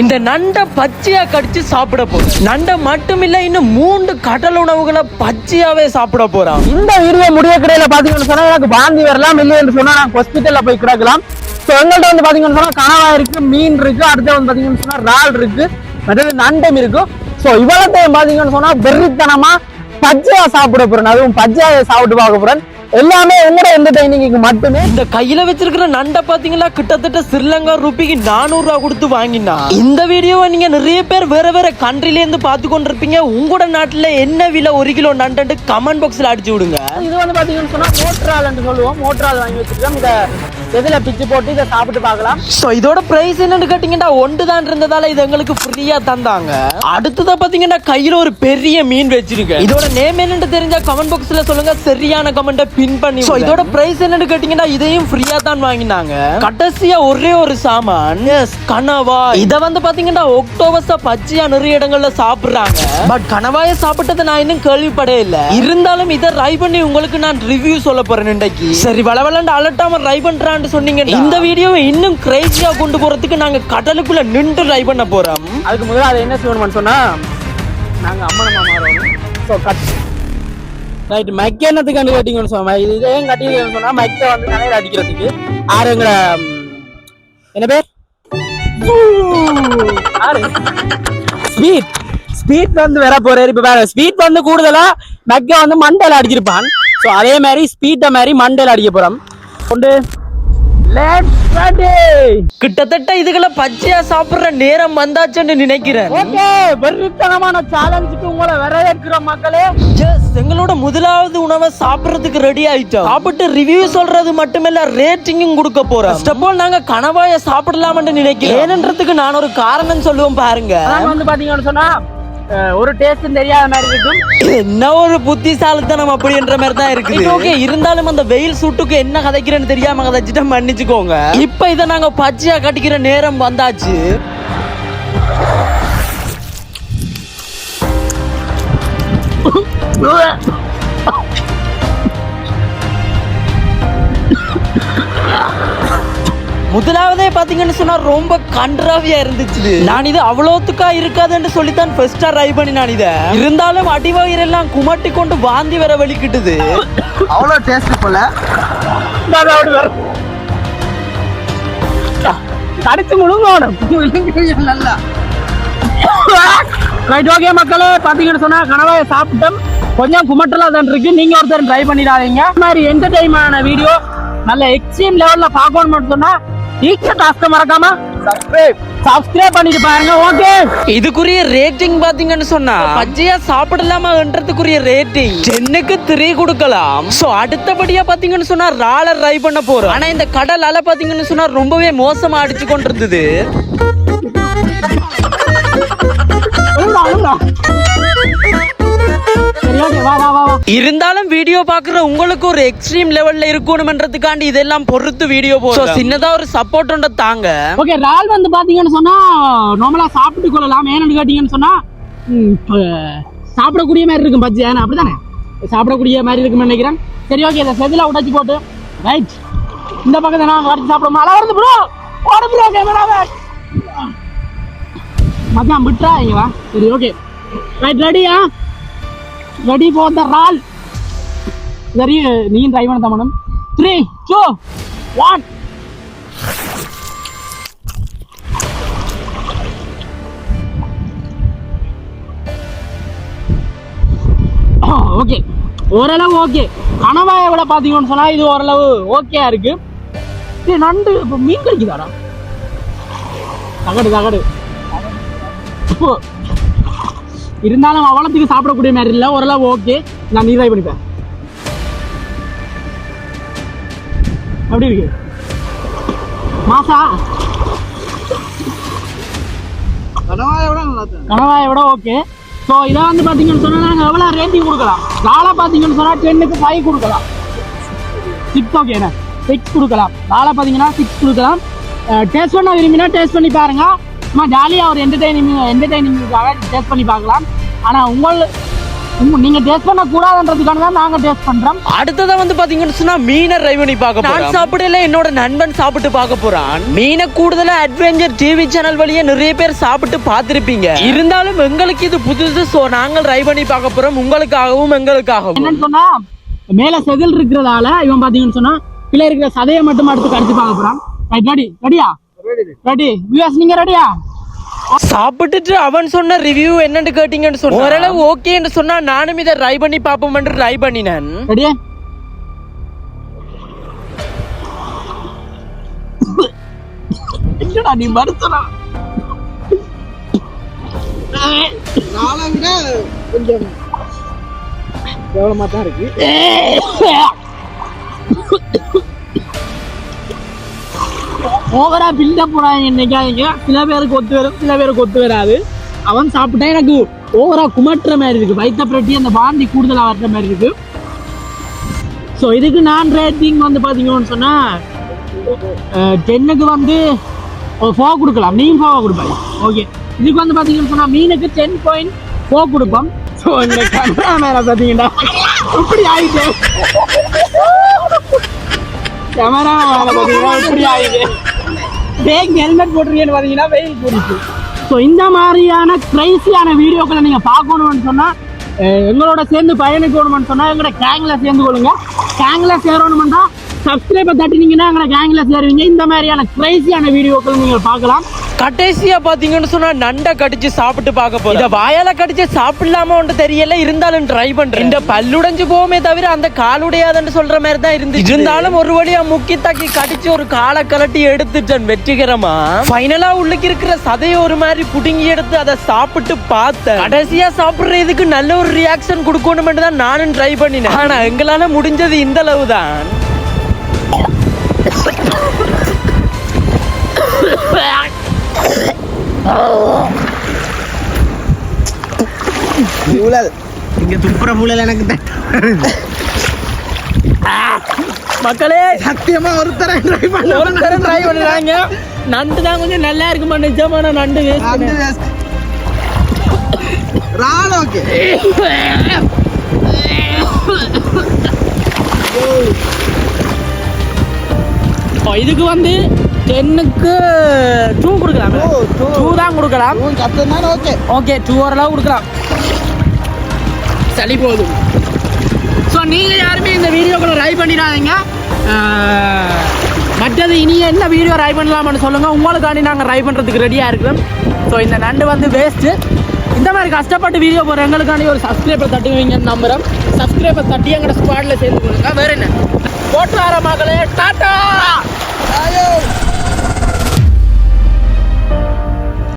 இந்த நண்டை பச்சையா கடிச்சு சாப்பிட போறோம். நண்டை மட்டும் இல்ல, இன்னும் 3 கடல் உணவுகளை பச்சையாவே சாப்பிட போறோம். இந்த வீடியோ முடிய கடையில பாத்தீங்கன்னு சொன்னா எனக்கு வாந்தி வரலாம், இல்லைன்னு சொன்னா நான் ஹாஸ்பிட்டல்ல போய் கிடக்கலாம். ஸோ எங்கள்கிட்ட வந்து பாத்தீங்கன்னு சொன்னா கனவா இருக்கு, மீன் இருக்கு, அடுத்து வந்து பாத்தீங்கன்னு சொன்னா இறால் இருக்கு, மற்றது நண்டம் இருக்கு. ஸோ இவ்வளத்தையும் பாத்தீங்கன்னு சொன்னா வெறித்தனமா பச்சையா சாப்பிட போறேன், அதுவும் பச்சையா சாப்பிட்டு பார்க்க போறேன். எல்லாமே உங்களோட என்டர்டைனிங்க்கு மட்டுமே. இந்த கையில வச்சிருக்கிற நண்டை பாத்தீங்களா, கிட்டத்தட்ட ஸ்ரீலங்கா ரூபிக்கு 400 ரூபா கொடுத்து வாங்கினா. இந்த வீடியோவை நீங்க நிறைய பேர் வேற வேற கண்ட்ரில இருந்து பார்த்து கொண்டிருப்பீங்க. உங்களோட நாட்டுல என்ன விலை 1 கிலோ நண்டு கமெண்ட் பாக்ஸ்ல அடிச்சு விடுங்க. இது வந்து பாத்தீங்கன்னு சொன்னா மோட்ரால் என்று சொல்லுவோம். மோட்ரால் வாங்கி வச்சிருக்கோம். இதை எதுல பிச்சு போட்டு இதை சாப்பிட்டு பார்க்கலாம். சோ இதோட பிரைஸ் என்னன்னு கேட்டீங்கன்னா 1 தான் இருந்ததால இது எங்களுக்கு ஃப்ரீயா தந்தாங்க. அடுத்ததா பாத்தீங்கன்னா கையில ஒரு பெரிய மீன் வச்சிருக்கேன். இதோட நேம் என்னன்னு தெரிஞ்சா கமெண்ட் பாக்ஸ்ல சொல்லுங்க, சரியான கமெண்ட பின் பண்ணி. சோ இதோட பிரைஸ் என்னன்னு கேட்டீங்கன்னா இதையும் ஃப்ரீயா தான் வாங்கினாங்க. கடைசியா ஒரே ஒரு சாமான், எஸ் கனவா. இத வந்து பாத்தீங்கன்னா ஒக்டோபஸா பச்சையா நிறைய இடங்கள்ல சாப்பிடுறாங்க. பட் கனவாயை சாப்பிட்டதை நான் இன்னும் கேள்விப்படவே இல்ல. இருந்தாலும் இதை ட்ரை பண்ணி உங்களுக்கு நான் ரிவ்யூ சொல்ல போறேன் இன்னைக்கு. சரி வளவலண்டு அலட்டாம ட்ரை பண்றான்னு சொன்னீங்க. இந்த வீடியோவை இன்னும் கிரேசியா கொண்டு போறதுக்கு நாங்க கடலுக்குள்ள நின்று ட்ரை பண்ண போறோம். அதுக்கு முதல்ல அதை என்ன செய்யணும்னு சொன்னா நாங்க அம்மனமா மாறணும். ஸோ கட் ரைட் மைக் என்னத்துக்கு கண்டு கட்டிங்கன்னு சொன்னா இது ஏன் கட்டிங்கன்னு சொன்னா மைக்கை வந்து தலையில அடிக்கிறதுக்கு. ஆறுங்கிற என்ன பேர் ஆறு ஸ்பீட் ஸ்பீட் வந்து வர போறாரு. இப்ப வேற ஸ்பீட் வந்து கூடுதலா மைக்கை வந்து மண்டையில அடிச்சிருப்பான். ஸோ அதே மாதிரி ஸ்பீட்டை மாதிரி மண்டையில அடிக்க போறோம். கொண்டு கிட்டத்தட்ட இதுகளை பச்சையா சாப்பிடுற நேரம் வந்தாச்சுன்னு நினைக்கிறேன். ஓகே, வெறித்தனமான சேலஞ்சுக்கு உங்களை வரவேற்கிற மக்களே. எங்களோட முதலாவது உணவை சாப்பிடுறதுக்கு ரெடி ஆயிட்டோம். சாப்பிட்டு ரிவ்யூ சொல்றது மட்டுமில்ல, ரேட்டிங்கும் கொடுக்க போறோம். ஃபர்ஸ்ட் நாங்க கனவாயை சாப்பிடலாம்னு நினைக்கிறேன். ஏனன்றதுக்கு நான் ஒரு காரணம் சொல்லுவோம் பாருங்க. வந்து பாத்தீங்கன்னு சொன்னா ஒரு டேஸ்ட் தெரியாத மாதிரி இருக்கும். என்ன ஒரு புத்திசாலித்தனம் அப்படின்ற மாதிரி தான் இருக்கு. ஓகே, இருந்தாலும் அந்த வெயில் சூட்டுக்கு என்ன கதைக்கிறேன்னு தெரியாம கதைச்சிட்டா மன்னிச்சுக்கோங்க. இப்ப இதை நாங்க பச்சையா கட்டிக்கிற நேரம் வந்தாச்சு. முதலாவதே பாத்தீங்கன்னு சொன்னா ரொம்ப கன்றாவியா இருந்துச்சு. நான் இது அவ்வளோத்துக்கா இருக்காதுன்னு சொல்லித்தான் ஃபர்ஸ்டா ட்ரை பண்ணி நான் இதை. இருந்தாலும் அடிவயிறெல்லாம் குமட்டி கொண்டு வாந்தி வர வலிக்கிட்டுது. அவ்வளோ டேஸ்ட் போல கடிச்சு முழுங்கணும் நல்லா. ரைட் ஓகே மக்களே, பாத்தீங்கன்னு சொன்னா கனவாயை சாப்பிட்டோம். கொஞ்சம் குமட்டலா தான் இருக்கு. நீங்க ஒருத்தர் ட்ரை பண்ணிடாதீங்க. இந்த மாதிரி என்டர்டைன்மென்டான வீடியோ நல்ல எக்ஸ்ட்ரீம் லெவல்ல பார்க்கணும்னு சொன்னா மறக்காம சப்ஸ்கிரைப் பண்ணிட்டு பாருங்க. ஓகே, இதுக்குரிய ரேட்டிங் பாத்தீங்கன்னு சொன்னா பச்சையா சாப்பிடலாமான்றதுக்குரிய ரேட்டிங் 10க்கு 3 கொடுக்கலாம். சோ அடுத்தபடியா பாத்தீங்கன்னு சொன்னா ரால ட்ரை பண்ண போறோம். ஆனா இந்த கடல் அலை பாத்தீங்கன்னு சொன்னா ரொம்பவே மோசமா அடிச்சு கொண்டிருந்தது. இருந்தாலும் வீடியோ பாக்குற உங்களுக்கு ஒரு எக்ஸ்ட்ரீம் லெவல்ல இருக்கணும்ன்றதுக்காண்டி இதெல்லாம் பொறுத்து வீடியோ போடுறோம். சின்னதா ஒரு சப்போர்ட் ஒன்று தாங்க. ஓகே, இறால் வந்து பாத்தீங்கன்னு சொன்னா நார்மலா சாப்பிட்டு கொள்ளலாம். ஏன்னு கேட்டீங்கன்னு சொன்னா சாப்பிடக்கூடிய மாதிரி இருக்கும் பச்சை. அப்படித்தானே சாப்பிடக்கூடிய மாதிரி இருக்குன்னு நினைக்கிறேன். சரி ஓகே, இதை செதில உடைச்சு போட்டு ரைட் இந்த பக்கத்தை நான் வரைச்சு சாப்பிடுவோம். அல வருது ப்ரோ, ஓடு ப்ரோ, கேமராவை மச்சான் விட்டுறா இங்க வா. சரி ஓகே ரைட், ரெடியா? ரெடி ஃபார் த ரால். சரி நீயும் ட்ரை பண்ண மேடம். 3 2 1. ஓகே, ஓரளவு ஓகே. கனவாயை விட பாத்தீங்கன்னு சொன்னா இது ஓரளவு ஓகேயா இருக்கு. நண்டு இப்போ மீன் கிடைக்குதாடா? தகடு இருந்தாலும் அவ்வளோத்துக்கு சாப்பிடக்கூடிய மாதிரி இல்லை, ஓரளவு ஓகே. நான் நீ ட்ரை பண்ணிப்பேன். எப்படி இருக்கு மாசா? கனவாயை விட ஓகே. ஸோ இதை வந்து பார்த்தீங்கன்னு சொன்னால் நாங்கள் எவ்வளோ ரேட்டிங் கொடுக்கலாம்? நாளை பார்த்தீங்கன்னு சொன்னால் 10க்கு 5 கொடுக்கலாம். 6 ஓகேண்ணா, 6 கொடுக்கலாம். நாளை பார்த்தீங்கன்னா 6 கொடுக்கலாம். டேஸ்ட் பண்ண விரும்பினா டேஸ்ட் பண்ணி பாருங்க. சும்மா ஜாலியாக ஒரு என்டர்டைனிங்காக டேஸ்ட் பண்ணி பார்க்கலாம். ஆனால் நீங்க டேஸ்ட் பண்ண கூடாதுன்றதுக்காக தான் நாங்க டேஸ்ட் பண்றோம். அடுத்ததா வந்து பாத்தீங்கன்னு சொன்னா மீனை ட்ரை பண்ணி பார்க்க போறோம். நான் சாப்பிடல, என்னோட நண்பன் சாப்பிட்டு பார்க்க போறான். மீனை கூடுதலா அட்வென்ச்சர் டிவி சேனல் வழியா நிறைய பேர் சாப்பிட்டு பார்த்திருப்பீங்க. இருந்தாலும் எங்களுக்கு இது புதுசு. சோ நாங்கள் ட்ரை பண்ணி பார்க்க போறோம், உங்களுக்காகவும் எங்களுக்காகவும். என்னன்னு சொன்னா மேல செதில் இருக்கிறதால இவன் பாத்தீங்கன்னு சொன்னா கீழே இருக்கிற சதையை மட்டும் எடுத்து கடிச்சு பார்க்க போறான். ரெடியா? ரெடி. வியூஸ் நீங்க ரெடியா? சாப்பிட்டுட்டு அவன் சொன்ன ரிவ்யூ என்னன்னு கேட்டீங்கன்னு சொன்னா ஓரளவு ஓகேன்னு சொன்னா நானும் இதை ட்ரை பண்ணி பாப்போம் ட்ரை பண்ணினேன். ரெடியா? என்னடா நீ மறுத்தனா? நாளை விட கொஞ்சம் கேவலமா தான் இருக்கு. ஓவரா பில்டப் போறாங்க என்னைக்காங்க. சில பேருக்கு ஒத்து வரும், சில பேருக்கு ஒத்து வராது. அவன் சாப்பிட்டா எனக்கு ஓவரா குமட்டுற மாதிரி இருக்கு, வயிற்ற பிரட்டி அந்த வாந்தி கூடுதலா வர்ற மாதிரி இருக்கு. ஸோ இதுக்கு நான் ரேட்டிங் வந்து பாத்தீங்கன்னு சொன்னா 10க்கு வந்து 4 கொடுக்கலாம். நீங்க 4 கொடுப்பாங்க. ஓகே, இதுக்கு வந்து பாத்தீங்கன்னு சொன்னா மீனுக்கு 10.4 கொடுப்போம். ஸோ இந்த கேமரா மேல பாத்தீங்கன்னா இப்படி ஆயிட்டு கேமரா மேல பாத்தீங்கன்னா இப்படி ஆயிட்டு பேக் ஹெல்மெட் போட்டிருக்கேன்னு பாத்தீங்கன்னா வெயில் போடுச்சு. ஸோ இந்த மாதிரியான கிரைசியான வீடியோக்களை நீங்க பார்க்கணும்னு சொன்னா எங்களோட சேர்ந்து பயணிக்கணும்னு சொன்னா எங்களோட கேங்ல சேர்ந்து கொள்ளுங்க. கேங்ல சேரணும்னா சப்ஸ்கிரைபர் தட்டினீங்கன்னா எங்களை கேங்ல சேருவீங்க. இந்த மாதிரியான கிரைசியான வீடியோக்கள் நீங்க பார்க்கலாம். கடைசியா பாத்தீங்கன்னு சொன்னா நண்டை கடிச்சு சாப்பிட்டு பார்க்க போறோம். இந்த வாயால கடிச்சு சாப்பிடலாம ஒன்று தெரியல, இருந்தாலும் ட்ரை பண்றேன். இந்த பல்லுடைஞ்சு போமே தவிர அந்த காலுடையாதுன்னு சொல்ற மாதிரி தான் இருந்துச்சு. இருந்தாலும் ஒரு வழியா முக்கி தாக்கி கடிச்சு ஒரு காலை கலட்டி எடுத்துட்டேன் வெற்றிகரமா. ஃபைனலா உள்ளுக்கு இருக்கிற சதையை ஒரு மாதிரி புடுங்கி எடுத்து அதை சாப்பிட்டு பார்த்தேன். கடைசியா சாப்பிடுறதுக்கு நல்ல ஒரு ரியாக்ஷன் கொடுக்கணும் தான் நானும் ட்ரை பண்ணினேன். ஆனா எங்களால முடிஞ்சது இந்த அளவு தான். இங்க துப்புற புள்ளல எனக்கு மக்களே சத்தியமா ஒரு தரம் ட்ரை பண்ணுறாங்க. நண்டு தான் கொஞ்சம் நல்லா இருக்குமா? நிஜமான நண்டு வேஸ்ட். ரால் ஓகே. இதுக்கு வந்து 10க்கு 2 கொடுக்கலாம். 2 தான் கொடுக்கலாம். ஓகே 2 ஓரளவு கொடுக்கலாம். சளி போதும். ஸோ நீங்கள் யாருமே இந்த வீடியோக்குள்ள ட்ரை பண்ணிடாதீங்க. மற்றது இனி என்ன வீடியோ ட்ரை பண்ணலாம்னு சொல்லுங்கள், உங்களுக்காண்டி நாங்கள் ட்ரை பண்ணுறதுக்கு ரெடியாக இருக்கிறோம். ஸோ இந்த நண்டு வந்து வேஸ்ட்டு. இந்த மாதிரி கஷ்டப்பட்டு வீடியோ போகிற எங்களுக்காண்டி ஒரு சப்ஸ்கிரைபர் தட்டுவீங்கன்னு நம்புகிறோம். சப்ஸ்கிரைபர் தட்டி எங்களோட ஸ்குவாடில் சேர்ந்து கொடுங்க. வேறு என்ன போட்டு வர மகளே, டாட்டா.